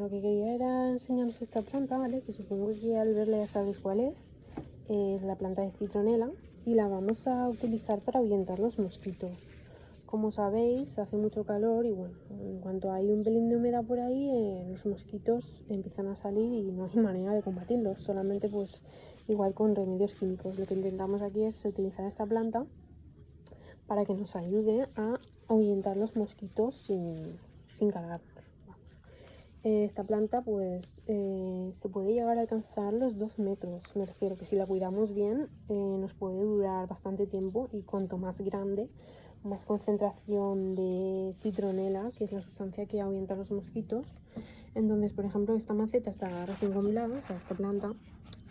Lo que quería era enseñaros esta planta, ¿vale? Que supongo que al verla ya sabéis cuál es. Es la planta de citronela y la vamos a utilizar para ahuyentar los mosquitos. Como sabéis, hace mucho calor y bueno, en cuanto hay un pelín de humedad por ahí, los mosquitos empiezan a salir y no hay manera de combatirlos, solamente pues igual con remedios químicos. Lo que intentamos aquí es utilizar esta planta para que nos ayude a ahuyentar los mosquitos sin cargarlos. Esta planta pues se puede llegar a alcanzar los 2 metros, me refiero que si la cuidamos bien nos puede durar bastante tiempo, y cuanto más grande, más concentración de citronela, que es la sustancia que ahuyenta a los mosquitos. Entonces, por ejemplo, esta maceta está recién combinada, o sea, esta planta,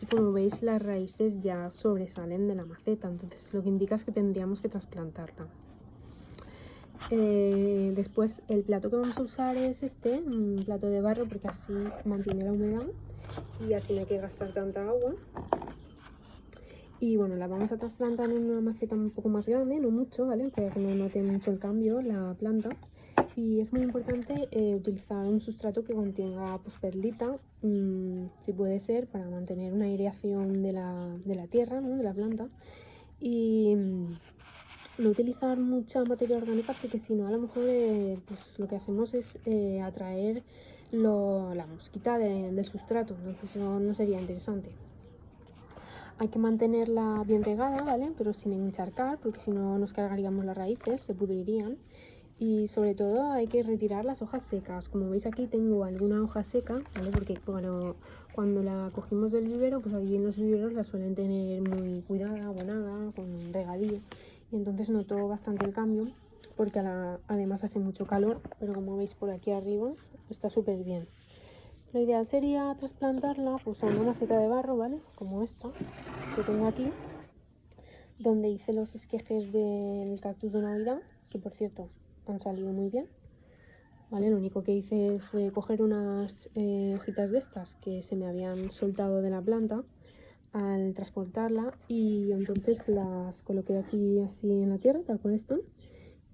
y como veis las raíces ya sobresalen de la maceta, entonces lo que indica es que tendríamos que trasplantarla. Después el plato que vamos a usar es un plato de barro, porque así mantiene la humedad y así no hay que gastar tanta agua. Y bueno, la vamos a trasplantar en una maceta un poco más grande, no mucho, ¿vale? Para que no note mucho el cambio la planta. Y es muy importante utilizar un sustrato que contenga pues, perlita, si puede ser, para mantener una aireación de la tierra, ¿no? De la planta. Y no utilizar mucha materia orgánica, porque si no a lo mejor pues lo que hacemos es atraer la mosquita del sustrato, entonces eso no sería interesante. Hay que mantenerla bien regada, ¿vale? Pero sin encharcar, porque si no nos cargaríamos las raíces, se pudrirían. Y sobre todo hay que retirar las hojas secas. Como veis aquí tengo alguna hoja seca, ¿vale? Porque bueno, cuando la cogimos del vivero, pues allí en los viveros la suelen tener muy cuidada, abonada, con regadío. Y entonces noto bastante el cambio, porque además hace mucho calor, pero como veis por aquí arriba está súper bien. Lo ideal sería trasplantarla pues a una maceta de barro, ¿vale? Como esta que tengo aquí, donde hice los esquejes del cactus de Navidad, que por cierto han salido muy bien, ¿vale? Lo único que hice fue coger unas hojitas de estas que se me habían soltado de la planta al transportarla, y entonces las coloqué aquí así en la tierra, tal cual están,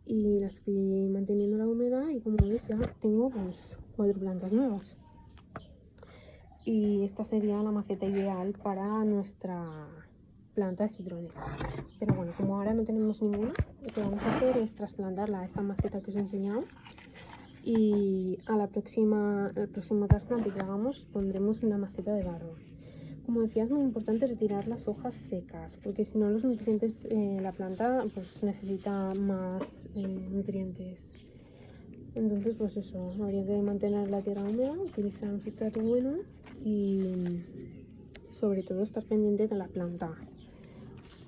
y las fui manteniendo la humedad, y como veis ya tengo pues 4 plantas nuevas. Y esta sería la maceta ideal para nuestra planta de citronela. Pero bueno, como ahora no tenemos ninguna, lo que vamos a hacer es trasplantarla a esta maceta que os he enseñado, y al próximo trasplante que hagamos pondremos una maceta de barro. Como decía, es muy importante retirar las hojas secas, porque si no los nutrientes, la planta pues necesita más nutrientes. Entonces pues eso, habría que mantener la tierra húmeda, utilizar un sustrato bueno y sobre todo estar pendiente de la planta.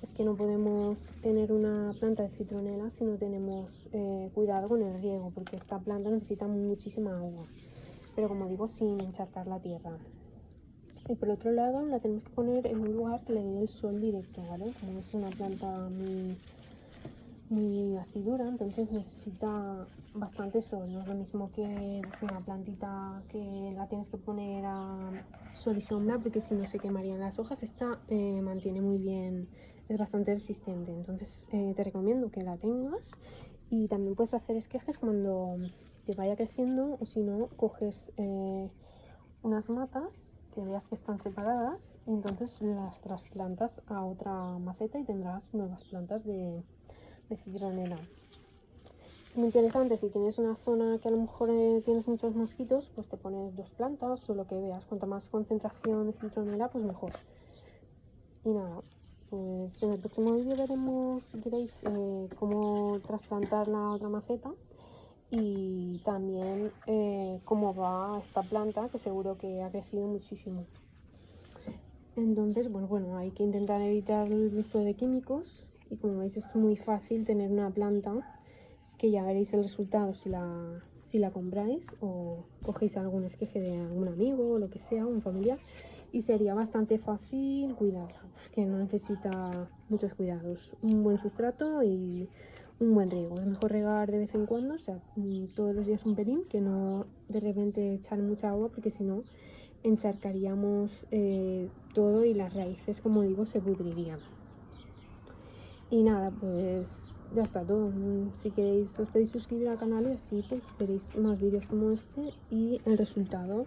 Es que no podemos tener una planta de citronela si no tenemos cuidado con el riego, porque esta planta necesita muchísima agua, pero como digo, sin encharcar la tierra. Y por otro lado la tenemos que poner en un lugar que le dé el sol directo, ¿vale? Como es una planta muy así dura, entonces necesita bastante sol. No es lo mismo que una plantita que la tienes que poner a sol y sombra, porque si no se quemarían las hojas. Esta mantiene muy bien, es bastante resistente, entonces te recomiendo que la tengas. Y también puedes hacer esquejes cuando te vaya creciendo, o si no, coges unas matas que veas que están separadas y entonces las trasplantas a otra maceta y tendrás nuevas plantas de citronela. Es muy interesante si tienes una zona que a lo mejor tienes muchos mosquitos, pues te pones 2 plantas o lo que veas. Cuanta más concentración de citronela, pues mejor. Y nada, pues en el próximo vídeo veremos, si queréis, cómo trasplantar la otra maceta, y también cómo va esta planta, que seguro que ha crecido muchísimo. Entonces, bueno, hay que intentar evitar el uso de químicos, y como veis es muy fácil tener una planta, que ya veréis el resultado si la compráis o cogéis algún esqueje de algún amigo o lo que sea, un familiar, y sería bastante fácil cuidarla, que no necesita muchos cuidados, un buen sustrato y un buen riego. Es mejor regar de vez en cuando, o sea, todos los días un pelín, que no de repente echar mucha agua, porque si no encharcaríamos todo y las raíces, como digo, se pudrirían. Y nada, pues ya está todo. Si queréis os podéis suscribir al canal y así pues veréis más vídeos como este y el resultado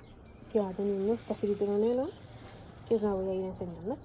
que va teniendo esta fritolonela, que os la voy a ir enseñando.